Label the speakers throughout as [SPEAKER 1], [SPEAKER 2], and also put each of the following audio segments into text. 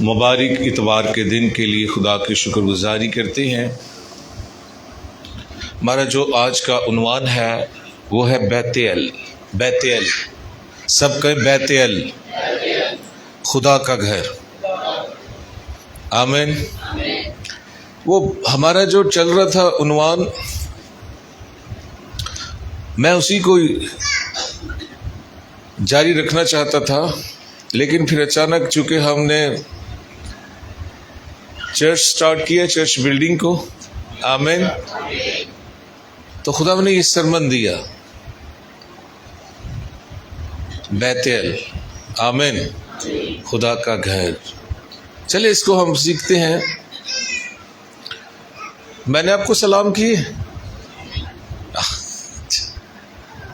[SPEAKER 1] مبارک اتوار کے دن کے لیے خدا کی شکر گزاری کرتے ہیں۔ ہمارا جو آج کا عنوان ہے وہ ہے بیت ال۔ بیت ال، سب کہیں بیت ال، خدا کا گھر۔ آمین۔ وہ ہمارا جو چل رہا تھا عنوان، میں اسی کو جاری رکھنا چاہتا تھا، لیکن پھر اچانک چونکہ ہم نے چرچ سٹارٹ کیا، چرچ بلڈنگ کو، آمین، تو خدا نے یہ سرمن دیا، بیت ال، آمین، خدا کا گھر۔ چلے اس کو ہم سیکھتے ہیں۔ میں نے آپ کو سلام کیے؟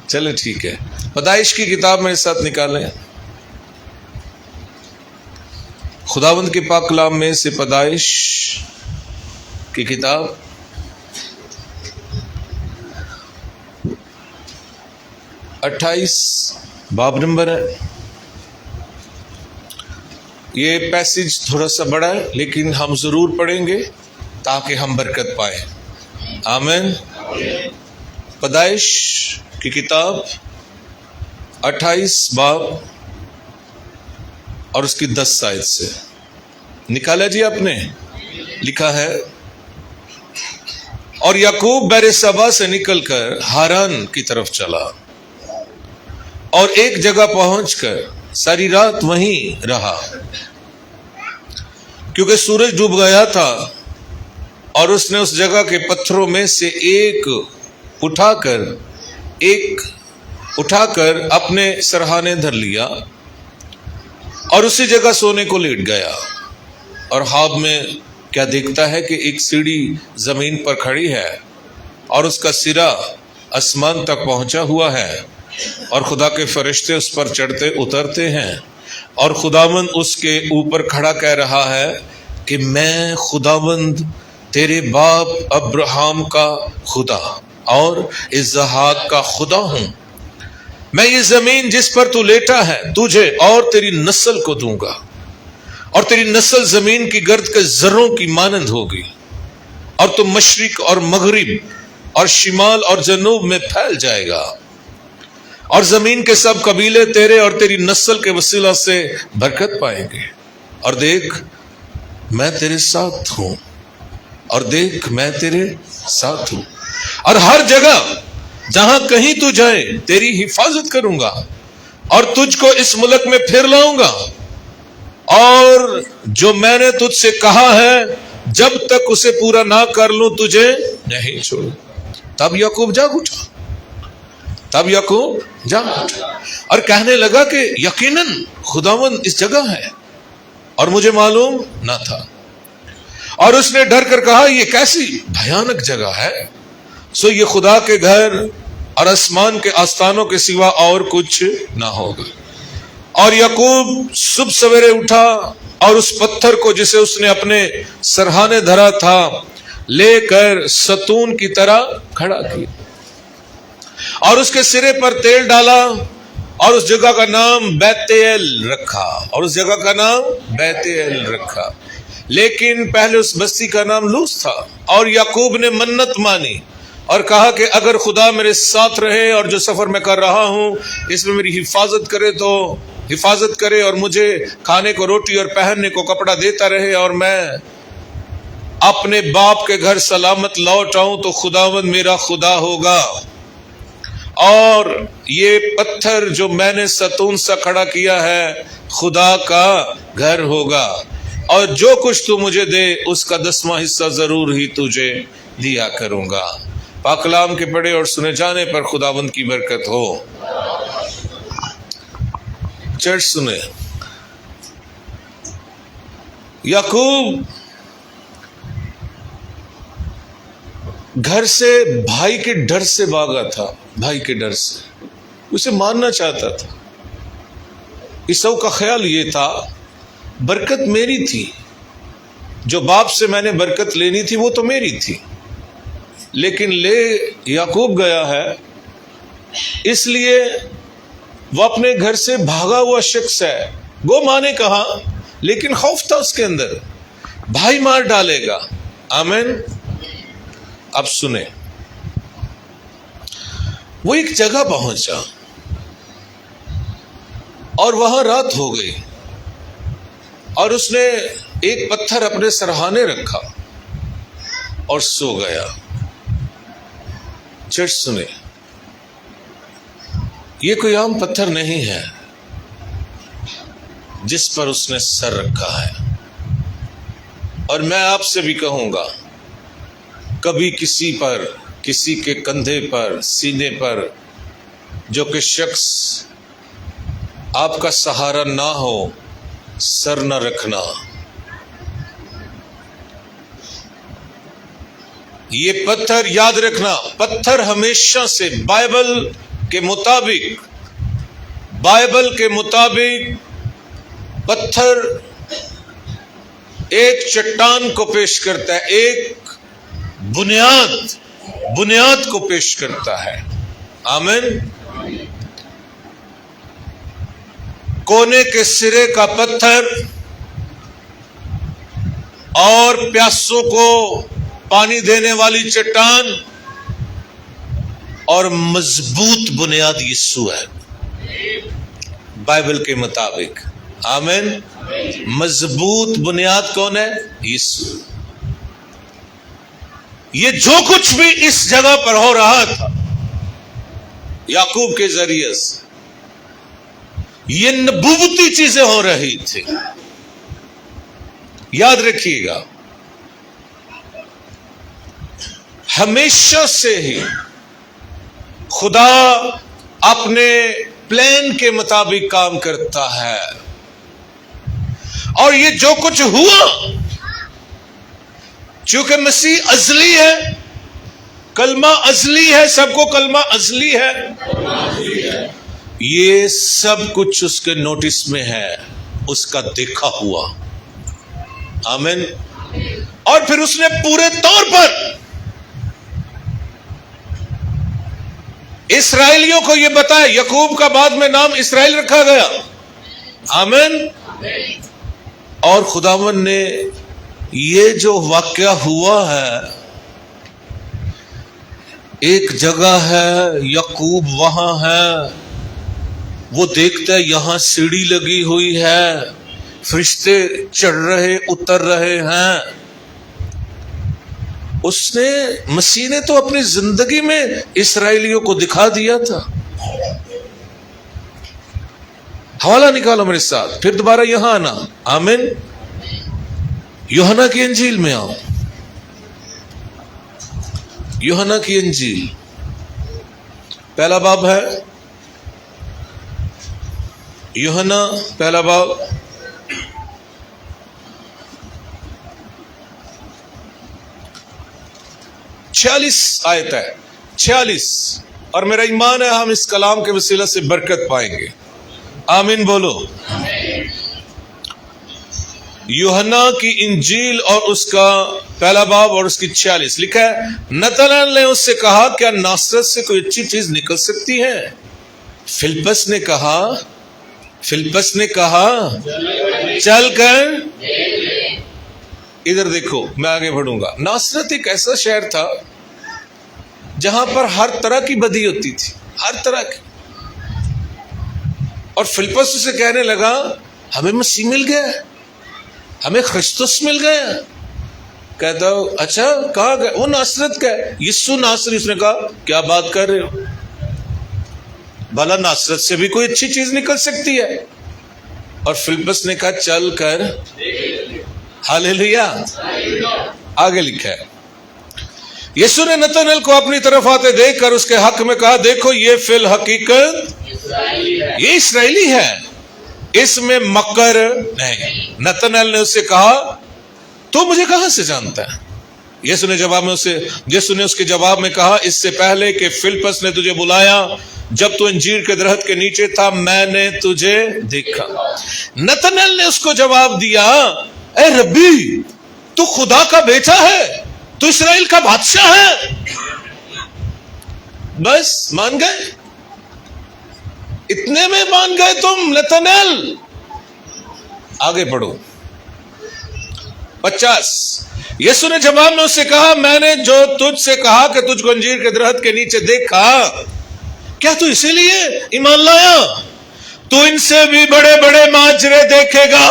[SPEAKER 1] چلے ٹھیک ہے۔ پیدائش کی کتاب میرے ساتھ نکالیں، خداوند کے پاک کلام میں سے پیدائش کی کتاب 28 باب نمبر ہے۔ یہ پیسج تھوڑا سا بڑا ہے، لیکن ہم ضرور پڑھیں گے تاکہ ہم برکت پائیں۔ آمین۔ پیدائش کی کتاب 28 باب اور اس کی 10 آیت سے نکالا جی آپ نے؟ لکھا ہے، اور یعقوب بیر سبا سے نکل کر ہاران کی طرف چلا اور ایک جگہ پہنچ کر ساری رات وہیں رہا، کیونکہ سورج ڈوب گیا تھا، اور اس نے اس جگہ کے پتھروں میں سے ایک اٹھا کر اپنے سرہانے دھر لیا اور اسی جگہ سونے کو لیٹ گیا، اور خواب میں کیا دیکھتا ہے کہ ایک سیڑھی زمین پر کھڑی ہے اور اس کا سرا آسمان تک پہنچا ہوا ہے، اور خدا کے فرشتے اس پر چڑھتے اترتے ہیں، اور خداوند اس کے اوپر کھڑا کہہ رہا ہے کہ میں خداوند تیرے باپ ابراہیم کا خدا اور اسحاق کا خدا ہوں۔ میں یہ زمین جس پر تو لیٹا ہے تجھے اور تیری نسل کو دوں گا، اور تیری نسل زمین کی گرد کے ذروں کی مانند ہوگی، اور تو مشرق اور مغرب اور شمال اور جنوب میں پھیل جائے گا، اور زمین کے سب قبیلے تیرے اور تیری نسل کے وسیلہ سے برکت پائیں گے۔ اور دیکھ میں تیرے ساتھ ہوں، اور دیکھ میں تیرے ساتھ ہوں، اور ہر جگہ جہاں کہیں تو جائے تیری حفاظت کروں گا، اور تجھ کو اس ملک میں پھر لاؤں گا، اور جو میں نے تجھ سے کہا ہے جب تک اسے پورا نہ کر لوں تجھے نہیں چھوڑوں۔ تب یعقوب جاگ اٹھا اور کہنے لگا کہ یقیناً خداوند اس جگہ ہے، اور مجھے معلوم نہ تھا۔ اور اس نے ڈر کر کہا یہ کیسی بھیانک جگہ ہے، سو یہ خدا کے گھر اور آسمان کے آستانوں کے سوا اور کچھ نہ ہوگا۔ اور یعقوب صبح سویرے اٹھا اور اس پتھر کو جسے اس نے اپنے سرہانے دھرا تھا لے کر ستون کی طرح کھڑا کیا، اور اس کے سرے پر تیل ڈالا، اور اس جگہ کا نام بیت ال رکھا، لیکن پہلے اس بستی کا نام لوز تھا۔ اور یعقوب نے منت مانی اور کہا کہ اگر خدا میرے ساتھ رہے اور جو سفر میں کر رہا ہوں اس میں میری حفاظت کرے اور مجھے کھانے کو روٹی اور پہننے کو کپڑا دیتا رہے، اور میں اپنے باپ کے گھر سلامت لوٹ آؤں، تو خداوند میرا خدا ہوگا، اور یہ پتھر جو میں نے ستون سا کھڑا کیا ہے خدا کا گھر ہوگا، اور جو کچھ تو مجھے دے اس کا 10واں حصہ ضرور ہی تجھے دیا کروں گا۔ پاک کلام کے پڑھے اور سنے جانے پر خداوند کی برکت ہو۔ چرچ سنے، یعقوب گھر سے بھائی کے ڈر سے بھاگا تھا، بھائی کے ڈر سے اسے مارنا چاہتا تھا۔ عیسو کا خیال یہ تھا برکت میری تھی، جو باپ سے میں نے برکت لینی تھی وہ تو میری تھی، لیکن لے یعقوب گیا ہے، اس لیے وہ اپنے گھر سے بھاگا ہوا شخص ہے، گو ماں نے کہا، لیکن خوف تھا اس کے اندر، بھائی مار ڈالے گا. آمین. اب سنیں، وہ ایک جگہ پہنچا اور وہاں رات ہو گئی، اور اس نے ایک پتھر اپنے سرہانے رکھا اور سو گیا. چرچ سنیں، یہ کوئی عام پتھر نہیں ہے جس پر اس نے سر رکھا ہے. اور میں آپ سے بھی کہوں گا، کبھی کسی پر، کسی کے کندھے پر، سینے پر جو کہ شخص آپ کا سہارا نہ ہو، سر نہ رکھنا. یہ پتھر یاد رکھنا، پتھر ہمیشہ سے بائبل کے مطابق پتھر ایک چٹان کو پیش کرتا ہے، ایک بنیاد کو پیش کرتا ہے. آمین. کونے کے سرے کا پتھر اور پیاسوں کو پانی دینے والی چٹان اور مضبوط بنیاد یسوع ہے بائبل کے مطابق. آمین. مضبوط بنیاد کون ہے؟ یسوع. یہ جو کچھ بھی اس جگہ پر ہو رہا تھا یعقوب کے ذریعے سے، یہ نبوتی چیزیں ہو رہی تھی. یاد رکھیے گا، ہمیشہ سے ہی خدا اپنے پلان کے مطابق کام کرتا ہے، اور یہ جو کچھ ہوا، چونکہ مسیح ازلی ہے، کلمہ ازلی ہے، سب کو کلمہ ازلی ہے، یہ سب کچھ اس کے نوٹس میں ہے، اس کا دیکھا ہوا. آمین. اور پھر اس نے پورے طور پر اسرائیلیوں کو یہ بتایا. یعقوب کا بعد میں نام اسرائیل رکھا گیا. آمین. اور خداوند نے یہ جو واقعہ ہوا ہے، ایک جگہ ہے، یعقوب وہاں ہے، وہ دیکھتا ہے یہاں سیڑھی لگی ہوئی ہے، فرشتے چڑھ رہے اتر رہے ہیں. اس نے، مسیح نے تو اپنی زندگی میں اسرائیلیوں کو دکھا دیا تھا. حوالہ نکالو میرے ساتھ، پھر دوبارہ یہاں آنا. آمین. یوحنا کی انجیل میں آؤ. یوحنا کی انجیل پہلا باب ہے، یوحنا پہلا باب 46 آیت ہے، 46. اور میرا ایمان ہے ہم اس کلام کے وسیلہ سے برکت پائیں گے. آمین بولو. یوحنا کی انجیل اور اس کا پہلا باب اور اس کی 46 لکھا ہے، نتنائیل نے اس سے کہا، کیا ناصرت سے کوئی اچھی چیز نکل سکتی ہے؟ فلپس نے کہا چل کر. ادھر دیکھو، میں آگے بڑھوں گا. ناصرت ایک ایسا شہر تھا جہاں پر ہر طرح کی بدی ہوتی تھی، ہر طرح کی. اور فلپس اسے کہنے لگا، ہمیں مسیح مل گیا، ہمیں خرسطس مل گیا. کہتا ہو اچھا کہاں گئے؟ وہ ناصرت کا ہے، یسوع ناصری. اس نے کہا کیا بات کر رہے ہو، بھلا ناصرت سے بھی کوئی اچھی چیز نکل سکتی ہے؟ اور فلپس نے کہا چل کر. ہاللیلویا. آگے لکھا ہے، یسوع نے نتنائیل کو اپنی طرف آتے دیکھ کر اس کے حق میں کہا، دیکھو یہ فی الحقیقت یہ اسرائیلی ہے، اس میں مکر نہیں. نتنائیل نے اس سے کہا، تو مجھے کہاں سے جانتا ہے؟ یسوع نے اس کے جواب میں کہا، اس سے پہلے کہ فلپس نے تجھے بلایا، جب تو انجیر کے درخت کے نیچے تھا، میں نے تجھے دیکھا. نتنائیل نے اس کو جواب دیا، اے ربی، تو خدا کا بیٹا ہے، تو اسرائیل کا بادشاہ ہے. بس مان گئے، اتنے میں مان گئے تم نتنائیل؟ آگے پڑھو 50. یسوع نے جواب میں اس سے کہا میں نے جو تجھ سے کہا کہ تجھ کو انجیر کے درخت کے نیچے دیکھا کیا تو اسی لیے ایمان لایا؟ تو ان سے بھی بڑے بڑے ماجرے دیکھے گا.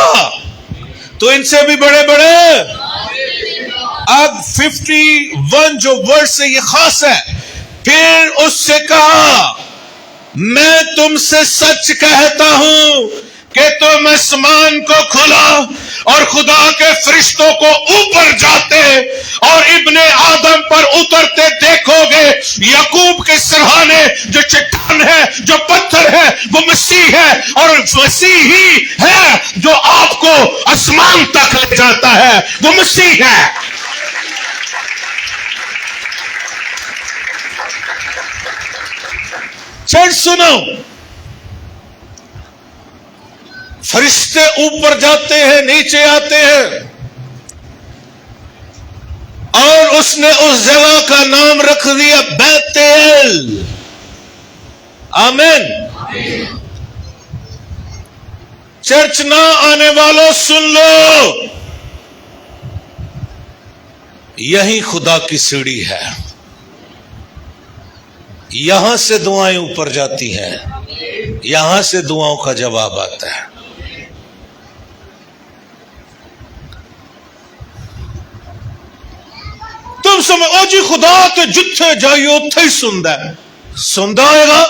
[SPEAKER 1] تو ان سے بھی بڑے بڑے. اب 51 جو ورڈ سے یہ خاص ہے. پھر اس سے کہا میں تم سے سچ کہتا ہوں کہ تم آسمان کو کھلا اور خدا کے فرشتوں کو اوپر جاتے اور ابن آدم پر اترتے دیکھو گے. یعقوب کے سرہانے جو چٹان ہے جو پتھر ہے وہ مسیح ہے اور مسیح ہی ہے جو آپ کو آسمان تک لے جاتا ہے. وہ مسیح ہے. چرچ سنو فرشتے اوپر جاتے ہیں نیچے آتے ہیں اور اس نے اس جگہ کا نام رکھ دیا بیت ایل. آمین. چرچ نہ آنے والوں سن لو یہی خدا کی سیڑھی ہے. یہاں سے دعائیں اوپر جاتی ہیں یہاں سے دعاؤں کا جواب آتا ہے. تم سمجھو جی خدا تے جتھے جائیے اتھے ہی سندا ہے گا.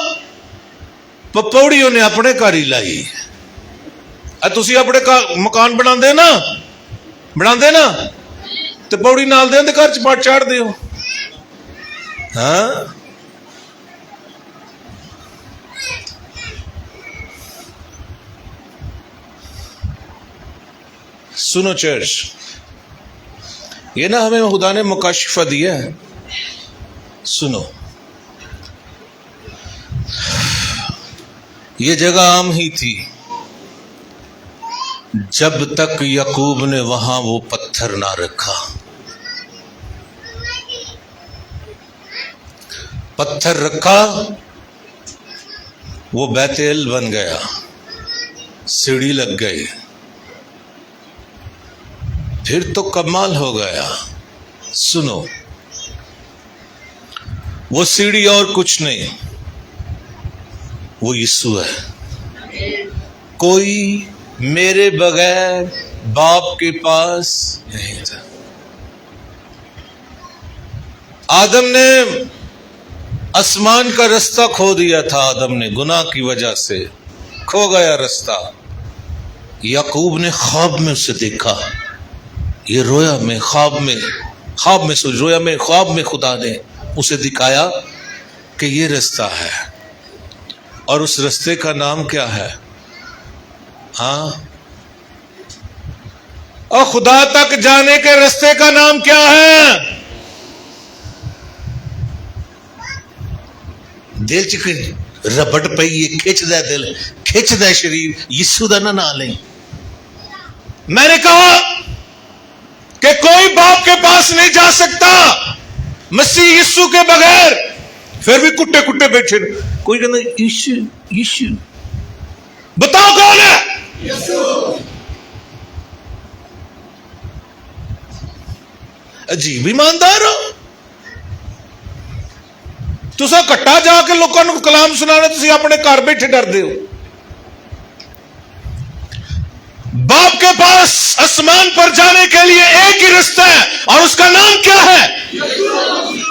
[SPEAKER 1] پپوڑیوں نے اپنے گھر ہی لائی. تسی اپنے مکان بنا نا تے پوڑی نال دے گھر چ چاڑ دیو. ہاں سنو چرچ یہ نا ہمیں خدا نے مکاشفہ دیا ہے. سنو یہ جگہ عام ہی تھی جب تک یعقوب نے وہاں وہ پتھر نہ رکھا. پتھر رکھا وہ بیت ایل بن گیا. سیڑھی لگ گئی. پھر تو کمال ہو گیا. سنو وہ سیڑھی اور کچھ نہیں وہ یسوع ہے. کوئی میرے بغیر باپ کے پاس نہیں تھا. آدم نے آسمان کا رستہ کھو دیا تھا. آدم نے گناہ کی وجہ سے کھو گیا رستہ. یعقوب نے خواب میں اسے دیکھا. یہ رویا میں خواب میں خدا نے اسے دکھایا کہ یہ رستہ ہے اور اس رستے کا نام کیا ہے؟ ہاں اور خدا تک جانے کے رستے کا نام کیا ہے؟ دل چ ربٹ پئی یہ کھچ دے دل کھچ دے شریر یسوع دا نہ لیں. میں نے کہا کہ کوئی باپ کے پاس نہیں جا سکتا مسیح یسوع کے بغیر. پھر بھی کٹے کٹے بیٹھے کوئی کہنا یسوع بتاؤ کون ہے؟ یسوع. عجیب ایماندار ہو تسا کٹا جا کے لوگوں کو کلام سنانا تسی اپنے گھر بیٹھے ڈردے ہو. باپ کے پاس آسمان پر جانے کے لیے ایک ہی رستہ ہے اور اس کا نام کیا ہے؟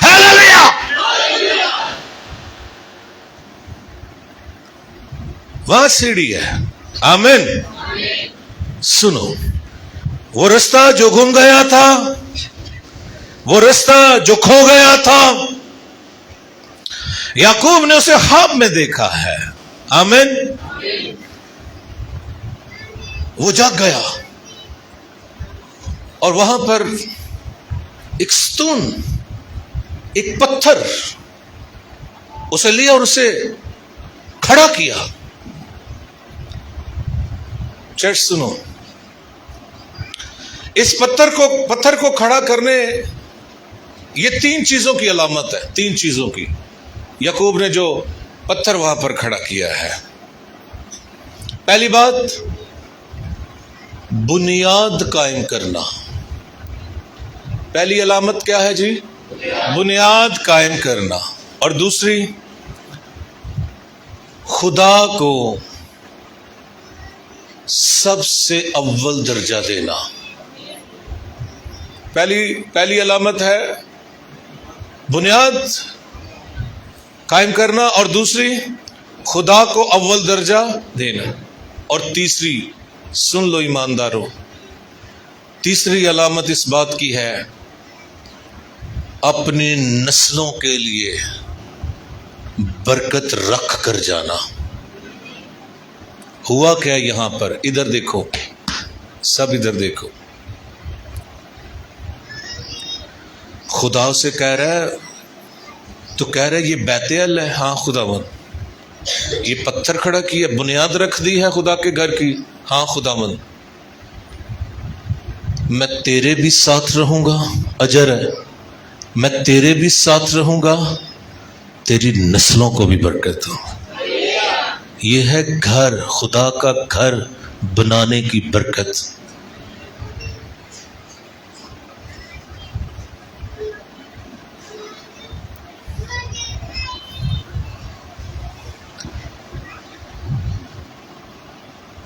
[SPEAKER 1] ہیلیلویا. وہاں سیڑھی ہے. آمین. سنو وہ رستہ جو گم گیا تھا وہ رستہ جو کھو گیا تھا یعقوب نے اسے خواب میں دیکھا ہے. آمین. وہ جاگ گیا اور وہاں پر ایک ستون ایک پتھر اسے لیا اور اسے کھڑا کیا. چرچ سنو اس پتھر کو کھڑا کرنے یہ 3 چیزوں کی علامت ہے. 3 چیزوں کی یعقوب نے جو پتھر وہاں پر کھڑا کیا ہے. پہلی بات بنیاد قائم کرنا. پہلی علامت کیا ہے جی؟ بنیاد قائم کرنا. اور دوسری خدا کو سب سے اول درجہ دینا. پہلی علامت ہے بنیاد قائم کرنا، اور دوسری خدا کو اول درجہ دینا، اور تیسری سن لو ایمانداروں، تیسری علامت اس بات کی ہے اپنی نسلوں کے لیے برکت رکھ کر جانا. ہوا کیا یہاں پر؟ ادھر دیکھو، سب ادھر دیکھو. خدا سے کہہ رہا ہے، تو کہہ رہا ہے یہ بیت ال ہے. ہاں خداوند. یہ پتھر کھڑا کیا، بنیاد رکھ دی ہے خدا کے گھر کی. ہاں خداوند. میں تیرے بھی ساتھ رہوں گا، اجر ہے. میں تیرے بھی ساتھ رہوں گا، تیری نسلوں کو بھی برکت ہو. یہ ہے گھر، خدا کا گھر بنانے کی برکت.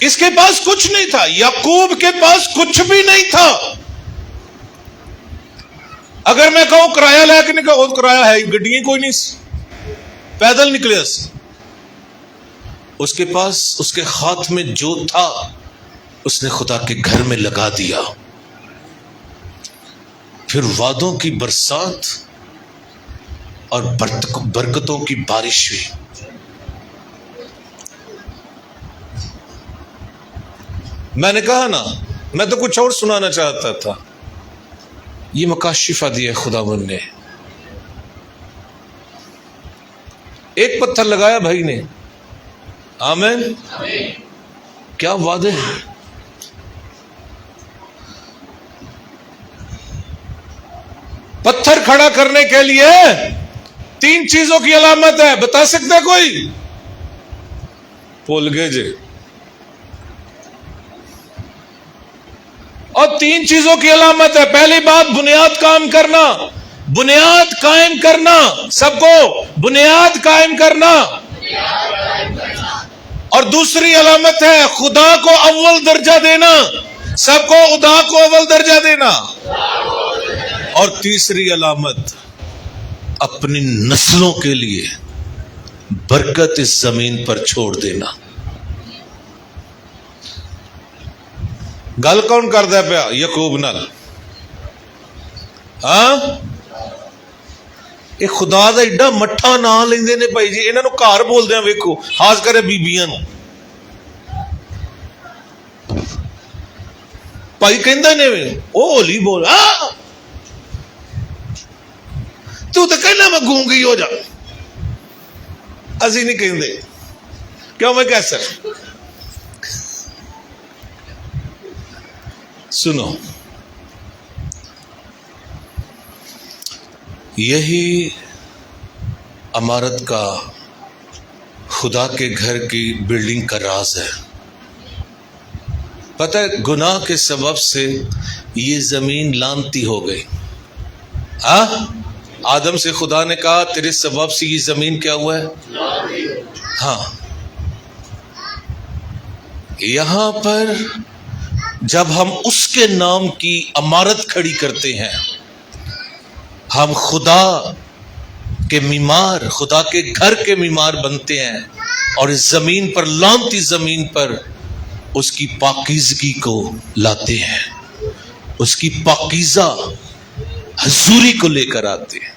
[SPEAKER 1] اس کے پاس کچھ نہیں تھا، یعقوب کے پاس کچھ بھی نہیں تھا. اگر میں کہوں کرایہ لے کے نکلا، وہ کرایہ ہے، گڈیاں کوئی نہیں، پیدل نکلے. اس کے پاس اس کے ہاتھ میں جو تھا اس نے خدا کے گھر میں لگا دیا. پھر وعدوں کی برسات اور برکتوں کی بارش ہوئی. میں نے کہا نا، میں تو کچھ اور سنانا چاہتا تھا. یہ مکاشفہ دیا خداوند نے. ایک پتھر لگایا بھائی نے. آمین. کیا وعدے ہیں. پتھر کھڑا کرنے کے لیے 3 چیزوں کی علامت ہے. بتا سکتا کوئی؟ بھول گئے جی. اور 3 چیزوں کی علامت ہے. پہلی بات بنیاد قائم کرنا. بنیاد قائم کرنا. سب کو بنیاد قائم کرنا. اور دوسری علامت ہے خدا کو اول درجہ دینا. سب کو خدا کو اول درجہ دینا. اور تیسری علامت اپنی نسلوں کے لیے برکت اس زمین پر چھوڑ دینا. گل کون کردا پیا؟ یعقوب نال. ہاں یہ خدا دا ایڈا مٹھا نام لیندے نے بھائی جی. انہاں نو گھر بولدے ہیں ویکھو، خاص کر بیبییاں نو. بھائی کہندے نے او ہولی بول. ہاں تو کہنا میں گونگی ہو جا. اسی نہیں کہندے. کیوں میں کہہ سکتا؟ سنو، یہی عمارت کا، خدا کے گھر کی بلڈنگ کا راز ہے. پتہ ہے گناہ کے سبب سے یہ زمین لانتی ہو گئی. ہاں آدم سے خدا نے کہا تیرے سبب سے یہ زمین کیا ہوا ہے؟ ہاں. یہاں پر جب ہم اس کے نام کی عمارت کھڑی کرتے ہیں، ہم خدا کے معمار، خدا کے گھر کے معمار بنتے ہیں، اور اس زمین پر، لانتی زمین پر اس کی پاکیزگی کو لاتے ہیں، اس کی پاکیزہ حضوری کو لے کر آتے ہیں.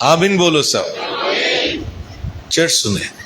[SPEAKER 1] آمین بولو سب. چرچ سنیں.